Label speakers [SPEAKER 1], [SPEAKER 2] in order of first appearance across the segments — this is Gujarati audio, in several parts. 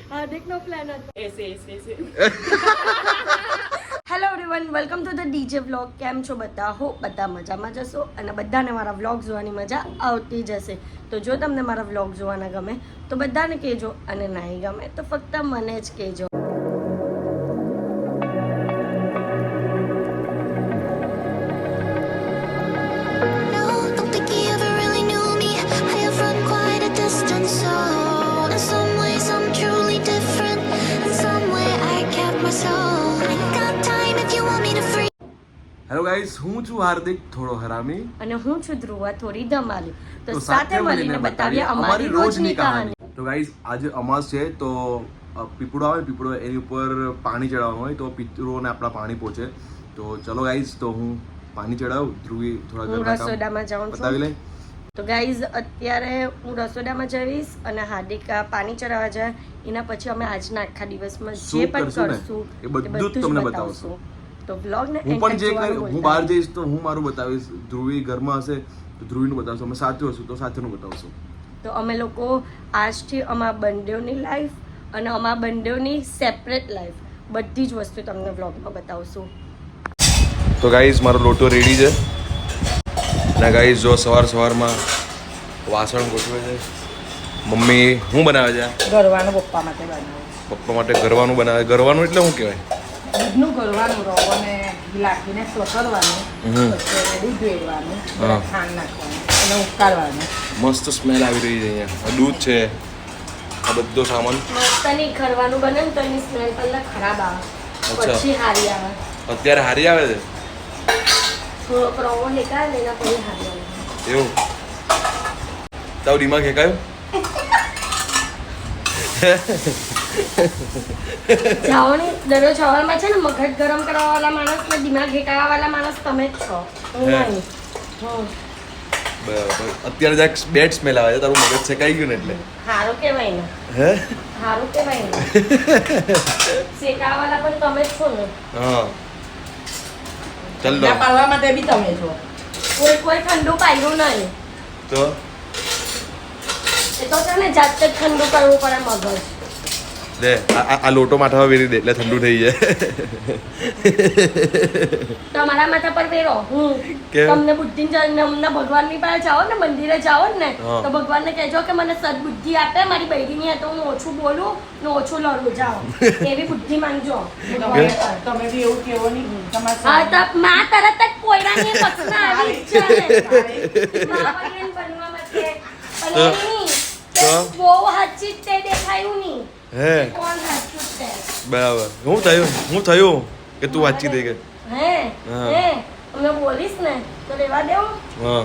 [SPEAKER 1] હાર્દિકનો પ્લાન હતો. Hello everyone, welcome to the DJ vlog. કેમ છો બધા? હો બધા મજામાં જશો અને બધાને મારા વ્લોગ જોવાની મજા આવતી જશે. તો જો તમને મારા વ્લોગ જોવાના ગમે તો બધાને કહેજો, અને નહીં ગમે તો ફક્ત મને જ કહેજો.
[SPEAKER 2] હેલો ગાઈસ, હું છું હાર્દિક, થોડો હરામી,
[SPEAKER 1] અને હું છું ધ્રુવા, થોડી ધમાલી. તો સાથે મળીને બતાવીએ અમારી રોજની કહાની.
[SPEAKER 2] તો ગાઈસ, આજે અમાસ છે તો પીપળો આવે, પીપળો એની ઉપર પાણી ચડાવવાનું હોય તો પિતૃઓને આપણા પાણી પહોંચે. તો ચલો ગાઈસ, તો હું પાણી ચડાવું, ધ્રુવી થોડા
[SPEAKER 1] રસોડામાં જાઉં છું.
[SPEAKER 2] બતાવી લે.
[SPEAKER 1] તો ગાઈઝ, અત્યારે હું રસોડામાં જઈશ અને હાર્દિકા પાણી ચડાવવા જાય. એના પછી અમે આજના આખા દિવસમાં જે પણ કરશું
[SPEAKER 2] એ બધું જ તમને બતાવશું.
[SPEAKER 1] તો વ્લોગને
[SPEAKER 2] હું પણ જે હું બહાર જઈશ તો હું મારું બતાવીશ, ધ્રુવી ઘરમાં હશે તો ધ્રુવીનું બતાવશું, અમે સાથે હશું તો સાથેનું બતાવશું.
[SPEAKER 1] તો અમે લોકો આજથી અમારા બંનેની લાઈફ અને અમારા બંનેની સેપરેટ લાઈફ બધી જ વસ્તુ તમને વ્લોગમાં બતાવશું.
[SPEAKER 2] તો ગાઈઝ, મારો લોટો રેડી છે અને ગાઈઝ જો સવારમાં વાસણ ગોઠવે છે. મમ્મી શું બનાવે છે?
[SPEAKER 3] ગરવાનું પપ્પા માટે બનાવે.
[SPEAKER 2] પપ્પા માટે ગરવાનું બનાવે. ગરવાનું એટલે શું કહેવાય?
[SPEAKER 3] દૂધનું ગરવાનું, રવાને લાખીને સોતરવાનું, પછી દૂધ વેડવાનું, ખાંડ નાખવાનું અને ઉકાળવાનું.
[SPEAKER 2] મસ્ત સ્મેલ આવી રહી છે અહીંયા. દૂધ છે, આ બધો સામાન
[SPEAKER 1] મસ્ત નહીં, ખરવાનું બને ને તો એની સ્મેલ પહેલા ખરાબ આવે, પછી હારી આવે.
[SPEAKER 2] અત્યારે હારી આવે છે
[SPEAKER 1] થોડોક રવો હેકાય ને એના પછી હારી આવે.
[SPEAKER 2] એવું? તારું દિમાગ હેકાયું?
[SPEAKER 1] જાઓ ને, દરરોજ સવારમાં છે ને મગજ ગરમ કરવા વાળા માણસ ને દિમાગ હેકાવા વાળા માણસ તમે જ છો, હું નહીં.
[SPEAKER 2] બરાબર. અત્યારે જ્યાં બેડ સ્મેલ આવે છે, તારું મગજ શેકાઈ ગયું ને એટલે
[SPEAKER 1] સારું કહેવાય ને.
[SPEAKER 2] હે?
[SPEAKER 1] સારું કહેવાય ને. શેકાવા વાળા પણ તમે જ છો ને.
[SPEAKER 2] હા, ચાલ
[SPEAKER 3] ના પાડવા માટે બી તમે છો.
[SPEAKER 1] કોઈ ઠંડુ પાડ્યું નહીં
[SPEAKER 2] તો
[SPEAKER 1] એ તો છે ને જાતે જ ઠંડુ કરવું પડે મગજ.
[SPEAKER 2] લે આ લોટો માથામાં વેરી દે એટલે ઠંડુ થઈ જાય.
[SPEAKER 1] તમારા માથા પર વેરો. તમને બુદ્ધિ અમને ભગવાનની પાસે જાઓ ને, મંદિરે જાઓ ને તો ભગવાનને કહેજો કે મને સદબુદ્ધિ આપે, મારી બૈરીની તો હું ઓછું બોલું ને ઓછું લડું. જાઓ એવી બુદ્ધિ માંગજો.
[SPEAKER 3] તમે બી એવું કેવો નહીં.
[SPEAKER 1] હા, તો માં તરત જ કોયરાની પક્ષમાં આવી જ છે માં બહેન બનવા માટે. અને એની બહુ સાચી તે દેખાયું નહીં.
[SPEAKER 2] હે?
[SPEAKER 1] કોણ સાચું છે?
[SPEAKER 2] બરાબર. શું થયું કે તું વાંચી દઈ ગઈ?
[SPEAKER 1] હે અમે બોલીશ ને તો લેવા દેવું.
[SPEAKER 2] હા.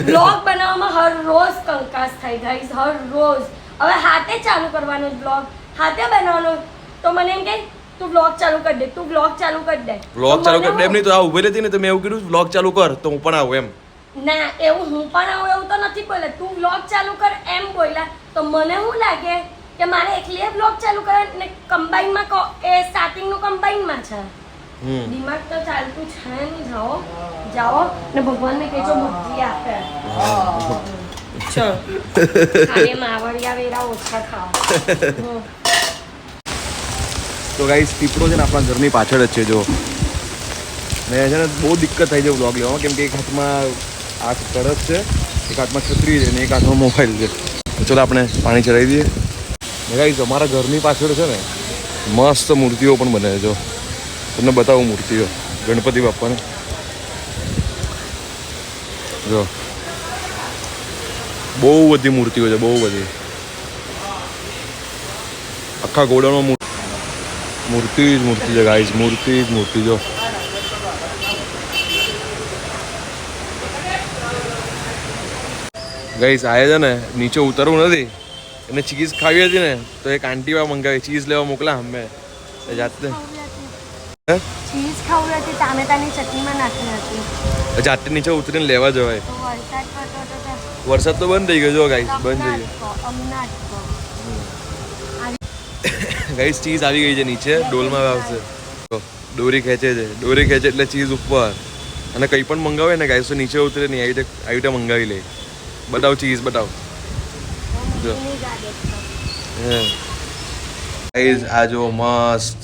[SPEAKER 1] બ્લોગ બનાવવામાં હર રોજ કંકાસ થાય ગાઈસ, હર રોજ. હવે હાથે ચાલુ કરવાનો બ્લોગ, હાથે બનાવવાનો. તો મને એમ કે તું બ્લોગ ચાલુ કરી દે, તું બ્લોગ ચાલુ કરી દે.
[SPEAKER 2] વ્લોગ ચાલુ કર. એમ નહીં તો આ ઉભી રહેતી ને તો મેં એવું કીધું વ્લોગ ચાલુ કર તો હું પણ આવું એમ.
[SPEAKER 1] ના, એવું હું પણ આવું એવું તો નથી બોલ્યા. તું બ્લોગ ચાલુ કર એમ બોલ્યા તો મને શું લાગે કે મારે એકલી બ્લોગ ચાલુ કરે ને કમ્બાઈનમાં એ સ્ટાર્ટિંગનું કમ્બાઈનમાં છે. દિમાગ તો ચાલતું છે નહીં. જાઓ ને ભગવાનને કહેજો બુદ્ધિ આપે. ચલ ખાલી માવડિયા વેરા ઓછા ખાઓ.
[SPEAKER 2] તો ગાઈસ, પીપળો છે ને આપણા ઘરની પાછળ જ છે. જો ને છે ને બહુ દિક્કત થઈ છે વ્લોગ લેવામાં, કેમ કે એક હાથમાં આ તરત છે, એક હાથમાં છત્રી છે ને એક હાથમાં મોબાઈલ છે. તો ચલો આપણે પાણી ચડાવી દઈએ. ને ગાઈસ, અમારા ઘરની પાછળ છે ને મસ્ત મૂર્તિઓ પણ બને છે. જો તમને બતાવું મૂર્તિઓ ગણપતિ બાપાને. જો બહુ બધી મૂર્તિઓ છે, બહુ બધી. આખા ગોડાનો મૂર્તિ જ મૂર્તિ છે ગાઈસ, મૂર્તિ જ મૂર્તિ. જો ગાઈસ, આ છે ને નીચે ઉતરવું નથી, એને ચીઝ ખાવી હતી ને તો એક આંટીવા મંગાવી, ચીઝ લેવા મોકલા અમે જાતે.
[SPEAKER 1] ચીઝ ખાવી હતી, ટામેટાની ચટણીમાં નાખી હતી.
[SPEAKER 2] જાતે નીચે ઉતરીને લેવા જવાય. વરસાદ તો બંધ થઈ ગયો. જો ગાઈસ, બંધ થઈ ગયો. ગાઈસ, ચીઝ આવી ગઈ છે નીચે, ડોલમાં આવશે. દોરી ખેંચે છે, દોરી ખેંચે એટલે ચીઝ ઉપર. અને કંઈ પણ મંગાવે ને ગાઈસ તો નીચે ઉતરે નહીં, આવી રીતે મંગાવી લે. બતાવ ચીઝ, બતાવ. જો
[SPEAKER 1] એની જ આદત છે.
[SPEAKER 2] ગાઈઝ આ જો મસ્ત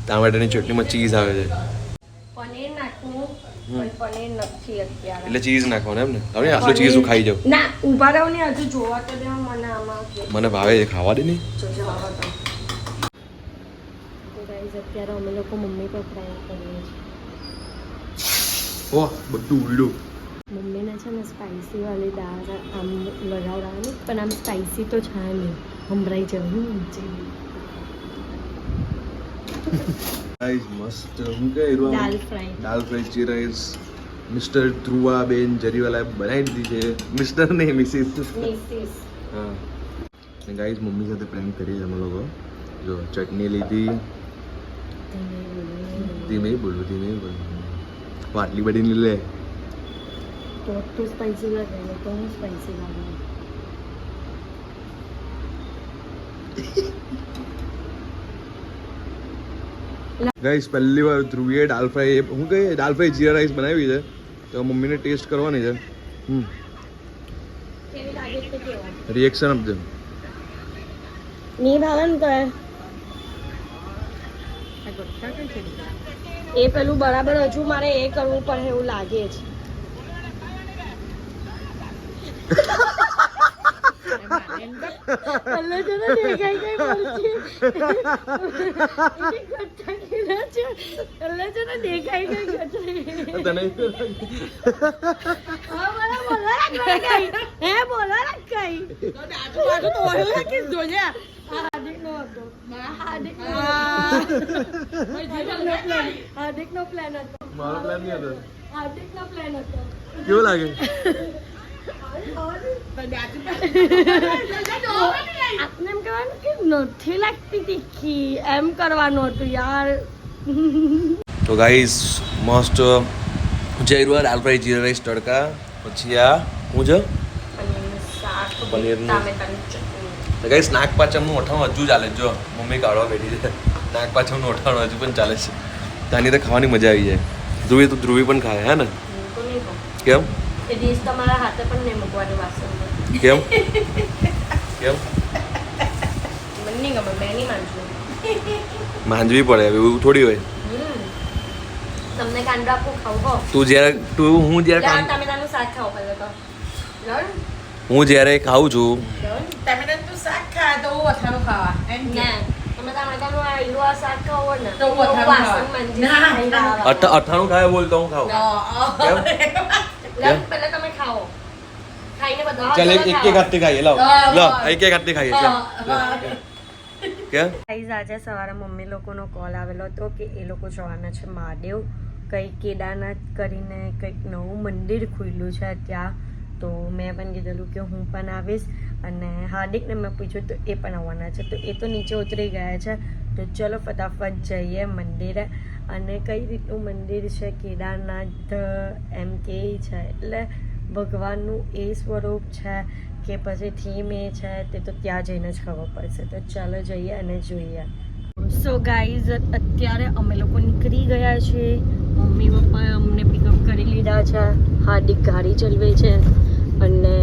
[SPEAKER 2] ટામેટાની ચટણીમાં ચીઝ આવે છે
[SPEAKER 1] પનીર નાખવું પણ પનીર નથી અત્યારે.
[SPEAKER 2] એટલે ચીઝ નાખવાનું એમ ને તમે આટલું ચીઝ હું ખાઈ જાઉં
[SPEAKER 1] ના ઊભા રહો ને હજુ જોવા તો દે મને આમાં
[SPEAKER 2] મને ભાવે છે ખાવા દે નહીં
[SPEAKER 1] જો જવા દો. તો ગાઈઝ અત્યારે અમે લોકો મમ્મી પર ફ્રાય કરીએ છીએ.
[SPEAKER 2] ઓહ બધું ઉલ્લું
[SPEAKER 1] મમ્મીને છે ને સ્પાઇસી વાળી દાળ આમ લગાવડાવવાની પણ આમ સ્પાઇસી તો છે નહીં હંભરાઈ જવું નીચે.
[SPEAKER 2] ગાઈઝ મસ્ત હું કે
[SPEAKER 1] દાલ ફ્રાય
[SPEAKER 2] દાલ ફ્રાય જીરા રાઈસ મિસ્ટર ધ્રુવા બેન જરીવાલા બનાવી દીધી છે મિસ્ટર નહીં મિસિસ
[SPEAKER 1] મિસિસ.
[SPEAKER 2] હા અને ગાઈઝ મમ્મી સાથે પ્રેમ કરીએ અમે લોકો જો ચટણી લીધી ધીમે બોલું આટલી બધી નહીં લે
[SPEAKER 1] તો સ્પાઇસી લાગે તો હું સ્પાઇસી લાગે.
[SPEAKER 2] ગાઈઝ પહેલી વાર ધ્રુવીએ દાલ ફ્રાય હું કહીએ દાલ ફ્રાય જીરા રાઈસ બનાવી છે તો મમ્મીને ટેસ્ટ કરવાની છે
[SPEAKER 1] કેવી લાગે છે કેવા
[SPEAKER 2] રિએક્શન આપજો
[SPEAKER 1] નહીં ભાવે ને તો એ પેલું બરાબર હજુ મારે એ કરવું પડે એવું લાગે છે. અલ્લા જરા દેખાય કઈ પડશે. અલ્લા જરા દેખાય કઈ કચરી.
[SPEAKER 2] તને
[SPEAKER 1] હા મને બોલા કઈ હે બોલા કઈ
[SPEAKER 3] આજુબાજુ તો ઓહે લાગી જોજે
[SPEAKER 1] હાર્દિક નો હતો. હાર્દિક નો પ્લાન હતો.
[SPEAKER 2] મારો પ્લાન નહીં હતો
[SPEAKER 1] હાર્દિક નો પ્લાન હતો.
[SPEAKER 2] કેવું લાગે
[SPEAKER 1] આપને એમ કહેવાનું કે નથી લાગતી તીખી એમ કરવાનું હતું યાર.
[SPEAKER 2] તો ગાઈઝ મસ્ત જયરુઆ દાલ ફ્રાય જીરા રાઈસ તડકા પછી આ હું છે પનીરનું. તો ગાઈઝ નાગ પાંચમનું અઠાણું હજુ ચાલે છે જો મમ્મી કાઢવા બેઠી છે નાગ પાંચમનું અઠાણું હજુ પણ ચાલે છે તાની તો ખાવાની મજા આવી જાય ધ્રુવી પણ ખાય હે ને કેમ
[SPEAKER 1] એ ડીશ તમારા હાથે પણ નહીં મૂકવાની વાસણ
[SPEAKER 2] કેમ કેમ
[SPEAKER 1] મને નહીં ગમે મેં નહીં માનશું.
[SPEAKER 2] માંજવી પડે હવે એવું થોડી હોય
[SPEAKER 1] તમને કાંદો આપું ખાવ હો
[SPEAKER 2] હું જ્યારે
[SPEAKER 1] ટામેટાનું શાક ખાવ પહેલાં તો
[SPEAKER 2] હું જ્યારે ખાઉં છું
[SPEAKER 3] ટામેટાનું તું શાક ખા તો હું અથાણું ખાવા એમ કે
[SPEAKER 1] ના તમે ટામેટાનું આ લીલું આ શાક ખાવ ને
[SPEAKER 3] તો હું અથાણું
[SPEAKER 1] વાસણ
[SPEAKER 3] ખાવા.
[SPEAKER 1] માંજી
[SPEAKER 3] ના,
[SPEAKER 1] ખાઈને
[SPEAKER 3] ના.
[SPEAKER 1] આવવા.
[SPEAKER 2] અઠાણું ખાય બોલતો હું ખાઉં કેમ
[SPEAKER 1] લાવ, પહેલા તમે ખાઓ ખાઈને બધા
[SPEAKER 2] ચાલ એક હાથથી ખાઈએ લાવ એક હાથથી ખાઈએ ચાલ કેમ
[SPEAKER 1] ગાઈઝ આજે સવારે મમ્મી લોકોનો કોલ આવેલો હતો કે એ લોકો જવાના છે મહાદેવ કંઈક કેદારનાથ કરીને કંઈક નવું મંદિર ખુલ્યું છે ત્યાં તો મેં પણ કીધેલું કે હું પણ આવીશ અને હાર્દિકને મેં પૂછ્યું તો એ પણ આવવાના છે તો એ તો નીચે ઉતરી ગયા છે તો ચલો ફટાફટ જઈએ મંદિરે અને કઈ રીતનું મંદિર છે કેદારનાથ એમ કે છે એટલે ભગવાનનું એ સ્વરૂપ છે કે પછી થીમ એ છે તે તો ત્યાં જઈને જ ખબર પડશે તો ચાલો જઈએ અને જોઈએ. સો ગાઈઝ અત્યારે અમે લોકો નીકળી ગયા છીએ. મમ્મી પપ્પાએ અમને પિકઅપ કરી લીધા છે. હાર્દિક ગાડી ચલાવે છે અને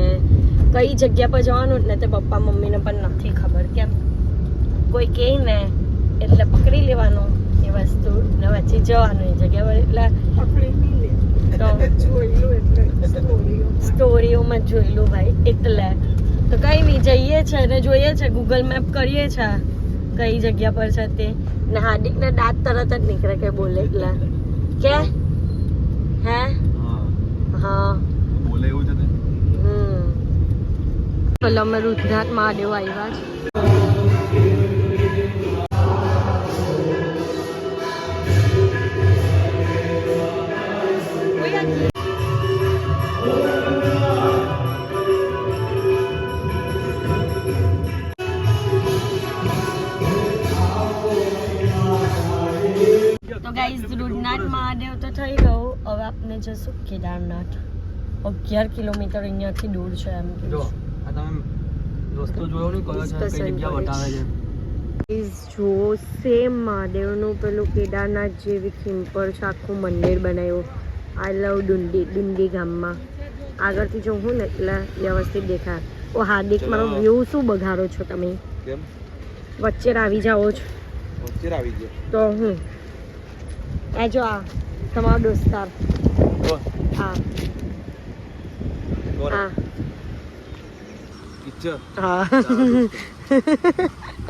[SPEAKER 1] કઈ જગ્યા પર જવાનું ને તે પપ્પા મમ્મીને પણ નથી ખબર કેમ કોઈ કહે ને એટલે પકડી લેવાનું એ વસ્તુ ને પછી જવાનું એ જગ્યા પર એટલે
[SPEAKER 3] પકડી નહીં લે
[SPEAKER 1] તો
[SPEAKER 3] જોયેલું એટલે
[SPEAKER 1] સ્ટોરીઓમાં જોયેલું ભાઈ એટલે તો કઈ નહીં જઈએ છે ને જોઈએ છે ગૂગલ મેપ કરીએ છે કઈ જગ્યા પર છે તે ને હાર્દિકને દાંત તરત જ નીકળે કે બોલે એટલે કે હે હા
[SPEAKER 2] બોલે એવું છે
[SPEAKER 1] પેલો અમે રુદ્રનાથ મહાદેવ આવ્યા છે. તો ગાઈઝ રુદ્રનાથ મહાદેવ તો થઈ ગયું હવે આપણે જશું કેદારનાથ 11 કિલોમીટર અહીંયાથી દૂર છે એમ કે
[SPEAKER 4] જો આ તમે રસ્તો જોયો ને કયો છે કઈ જગ્યા બતાવે છે
[SPEAKER 1] જો સેમ મહાદેવનું પેલું કેદારનાથ જેવી થીમ પર છે આખું મંદિર બનાવ્યું આઈ લવ ડુંડી ગામમાં આગળથી જો હું ને એટલે વ્યવસ્થિત દેખાય ઓ હાર્દિક મારો
[SPEAKER 2] ચલો.
[SPEAKER 1] વ્યૂ શું બગાડો છો તમે
[SPEAKER 2] કેમ
[SPEAKER 1] વચ્ચે આવી જાઓ છો
[SPEAKER 2] વચ્ચે આવી ગયો
[SPEAKER 1] તો હું આ જો આ તમારો દોસ્તાર
[SPEAKER 2] કોણ
[SPEAKER 1] આ
[SPEAKER 2] કોણ
[SPEAKER 1] આ
[SPEAKER 2] પિક્ચર
[SPEAKER 1] હા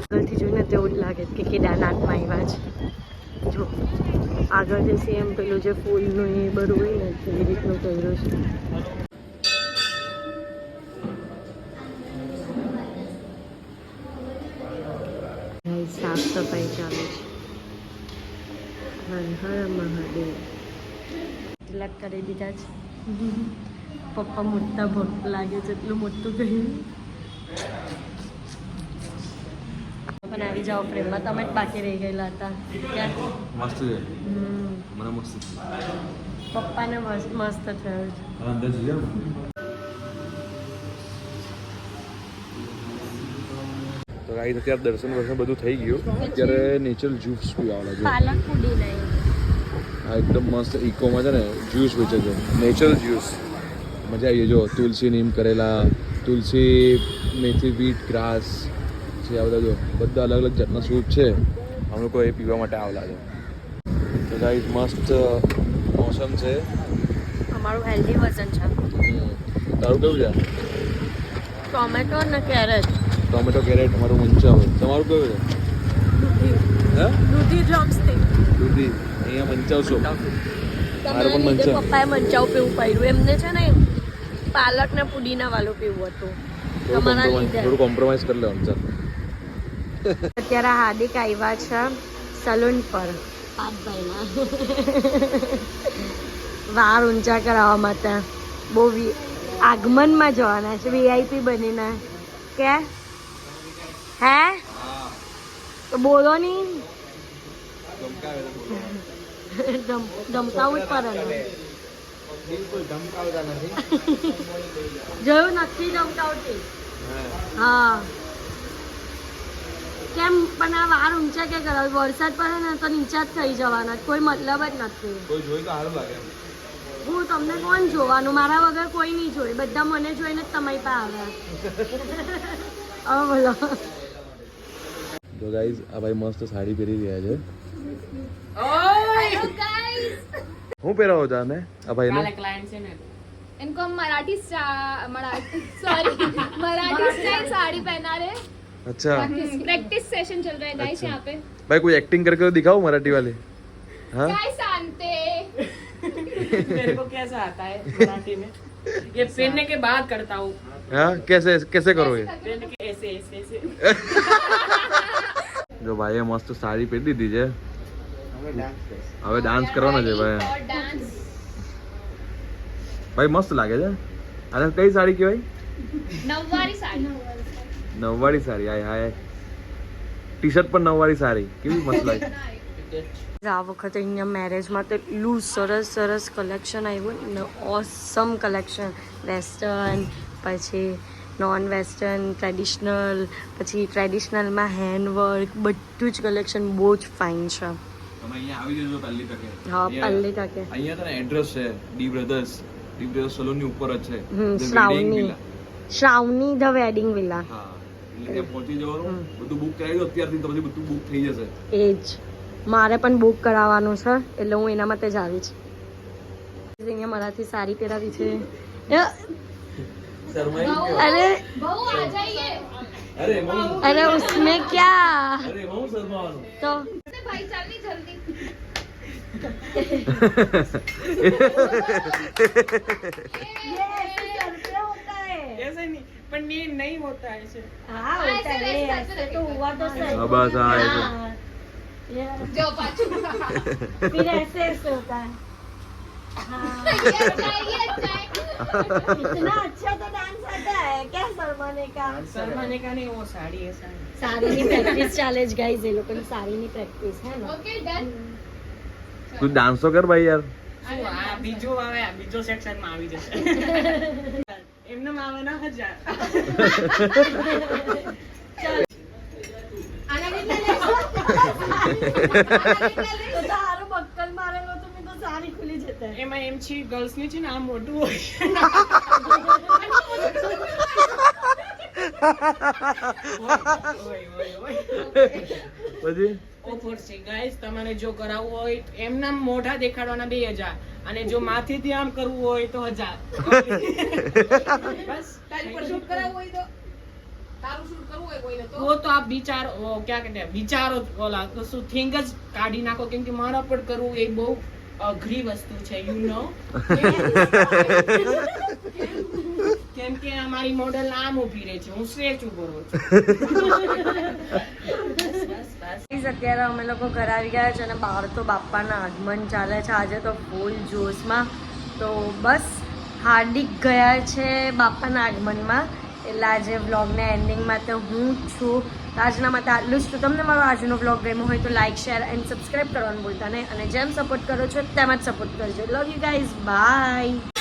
[SPEAKER 1] આગળથી જોઈને તો એવું જ લાગે કે કેદારનાથમાં આવ્યા છે જો આગળ જે સેમ પેલું જે ફૂલનું એ બધું હોય ને એવી રીતનું કર્યું છે ભાઈ સાફ સફાઈ ચાલે છે હર હર મહાદેવ તિલક કરી દીધા છે પપ્પા મોટા ભક્ત લાગે છે એટલું મોટું કહ્યું પણ આવી જાઓ પ્રેમમાં તમે જ બાકી રહી ગયેલા હતા ક્યાં
[SPEAKER 2] મસ્ત છે મને મસ્ત
[SPEAKER 1] પપ્પાને મસ્ત થયું છે
[SPEAKER 2] અંદર જઈએ તો ગાઈસ અત્યારે દર્શન બધું થઈ ગયું અત્યારે નેચરલ જ્યુસ પીવાના છે
[SPEAKER 1] પાલક પૂડી નહીં
[SPEAKER 2] આ એકદમ મસ્ત ઇકોમાં છે ને જ્યુસ વેચે છે નેચરલ જ્યુસ મજા આવી જો તુલસી નીમ કરેલા તુલસી મેથી બીટ ગ્રાસ છે આ બધા જો બધા અલગ અલગ જાતના સૂપ છે અમે લોકો એ પીવા માટે આવેલા છે તો ગાઈસ મસ્ત મોસમ છે
[SPEAKER 1] અમારું હેલ્ધી વર્ઝન છે
[SPEAKER 2] તારું કેવું છે
[SPEAKER 1] ટોમેટો ને કેરેટ
[SPEAKER 2] ટોમેટો કેરેટ તમારું મંચાવ તમારું કેવું છે હે
[SPEAKER 1] દૂધી ડ્રમસ્ટિક
[SPEAKER 2] દૂધી અહીંયા મંચાવ છો
[SPEAKER 1] તમારા લીધે પપ્પાએ મંચાવ પીવું પડ્યું એમને છે ને પાલક ને પુદીના વાળું પીવું હતું તમારા લીધે
[SPEAKER 2] થોડું કોમ્પ્રોમાઇઝ કરી લેવાનું ચાલ
[SPEAKER 1] અત્યારે હાર્દિક આવ્યા છે સલૂન પર પાપભાઈના વાળ ઊંચા કરાવવા માટે બહુ આગમનમાં જવાના છે વીઆઈપી બનીને કે હે તો બોલો નહીં ધમકાવું જ પડે ને જોયું નથી ધમકાવતી હા કેમ પણ આ વાળ ઊંચા કે કરાવ વરસાદ પડે ને તો નીચા જ થઈ જવાના કોઈ મતલબ જ નથી
[SPEAKER 2] કોઈ જોઈ તો સારું લાગે
[SPEAKER 1] હું તમને કોણ જોવાનું મારા વગર કોઈ નહીં જોઈ બધા મને જોઈને જ તમારી પાસે આવ્યા હવે બોલો
[SPEAKER 2] તો ગાઈઝ આ ભાઈ મસ્ત સાડી પહેરી રહ્યા છે હું પહેરાવો તાને આ ભાઈને
[SPEAKER 5] इनको हम मराठी सॉरी मराठी स्टाइल साड़ी पहना रहे
[SPEAKER 2] अच्छा
[SPEAKER 5] प्रैक्टिस सेशन चल रहा है गाइस
[SPEAKER 2] अच्छा।
[SPEAKER 5] यहाँ पे
[SPEAKER 2] भाई कोई एक्टिंग करके तो दिखाओ मराठी वाले हाँ
[SPEAKER 5] गाइस जानते
[SPEAKER 3] मेरे को कैसा आता है मराठी में ये पहनने के बाद करता हूँ
[SPEAKER 2] हाँ कैसे कैसे करोगे
[SPEAKER 3] पहनने के ऐसे ऐसे ऐसे
[SPEAKER 2] જો ભાઈએ મસ્ત સાડી પહેરી દીધી છે હવે ડાન્સ કરવાનો છે ભાઈ
[SPEAKER 5] और डांस
[SPEAKER 2] ભાઈ મસ્ત લાગે છે અને કઈ સાડી કહેવાય
[SPEAKER 5] नववारी साड़ी
[SPEAKER 2] નવવાળી સાડી હાય હાય ટી શર્ટ પણ નવવાળી સાડી કેવી મસ્ત લાગે
[SPEAKER 1] આ વખતે અહીંયા મેરેજમાં તો એટલું સરસ સરસ કલેક્શન આવ્યું ને ઓસમ કલેક્શન વેસ્ટર્ન પછી નોન વેસ્ટર્ન ટ્રેડિશનલ પછી ટ્રેડિશનલમાં હેન્ડવર્ક બધું જ કલેક્શન બહુ જ ફાઇન છે
[SPEAKER 2] તમે અહીંયા આવી જજો પહેલી તકે
[SPEAKER 1] હા પહેલી તકે
[SPEAKER 2] અહીંયા તને એડ્રેસ છે ડી બ્રધર્સ સલૂન ની ઉપર જ છે
[SPEAKER 1] શ્રાવણી ધ વેડિંગ વિલા
[SPEAKER 2] હા એટલે ત્યાં પહોંચી જવાનું બધું બુક કરાવી દો અત્યારથી તો પછી બધું બુક થઈ જશે
[SPEAKER 1] એ જ મારે પણ બુક કરાવવાનું છે એટલે હું એના માટે જ આવી છું અહીંયા મારાથી સાડી પહેરાવી છે અરે
[SPEAKER 5] बहू आ जाइए
[SPEAKER 2] અરે
[SPEAKER 1] અરે उसमें क्या
[SPEAKER 2] અરે બહુ શરમાવાનું
[SPEAKER 1] तो
[SPEAKER 5] भाई चलनी जल्दी
[SPEAKER 3] ऐसे नहीं पर ये नहीं होता है ऐसे
[SPEAKER 1] हाँ होता है ऐसे तो हुआ तो सही
[SPEAKER 2] हाँ, बस, हाँ, ऐसे।
[SPEAKER 1] हाँ, ये
[SPEAKER 5] जो पाचू
[SPEAKER 1] फिर ऐसे ऐसे होता है हाँ इतना अच्छा तो डांस आता है क्या शर्माने का
[SPEAKER 3] शर्माने का नहीं वो साड़ी ऐसा है
[SPEAKER 1] સારીની પ્રેક્ટિસ ચાલે જ ગાઈઝ એ લોકોની સારીની પ્રેક્ટિસ હે ને
[SPEAKER 5] ओके डन
[SPEAKER 2] તું ડાન્સ તો કર ભાઈ યાર
[SPEAKER 3] શું આ બીજો આવે આ બીજો સેક્શન માં આવી જશે એમને આવે ના 1000
[SPEAKER 1] તો તારો બક્કલ મારેલો તો મેં તો સારી ખુલી જતા
[SPEAKER 3] એમાં એમ છે ગર્લ્સ ની છે ને આ મોટું હોય
[SPEAKER 2] પછી
[SPEAKER 3] ઓફર છે ગાઈસ, તમારે જો કરાવવું હોય એમના મોઢા દેખાડવાના 2000 અને જો માથેથી આમ કરવું હોય તો 1000. બસ તારી પર શૂટ કરાવવું હોય તો તારું શૂટ કરવું હોય કોઈને તો वो तो आप विचार क्या कहते हैं વિચારો ઓલા તો શું થિંગ જ કાઢી નાખો, કેમ કે મારા પર કરવું એ બહુ અઘરી વસ્તુ છે, યુ નો. કેમ કે અમારી મોડેલ આમ ઊભી રહે છે, હું સ્ટ્રેચ ઉભો રહું છું.
[SPEAKER 1] Guys, અત્યારે અમે લોકો ઘર આવી ગયા છે અને બહાર તો બાપાના આગમન ચાલે છે આજે તો ફૂલ જોશમાં. તો બસ હાર્દિક ગયા છે બાપાના આગમનમાં, એટલે આજે વ્લોગને એન્ડિંગમાં તો હું છું. તો આજના માટે આટલું જ. તો તમને મારો આજનો વ્લોગ ગમ્યો હોય તો લાઇક શેર એન્ડ સબસ્ક્રાઈબ કરવાનું ભૂલતા નહીં, અને જેમ સપોર્ટ કરો છો તેમ જ સપોર્ટ કરજો. Love you guys, by.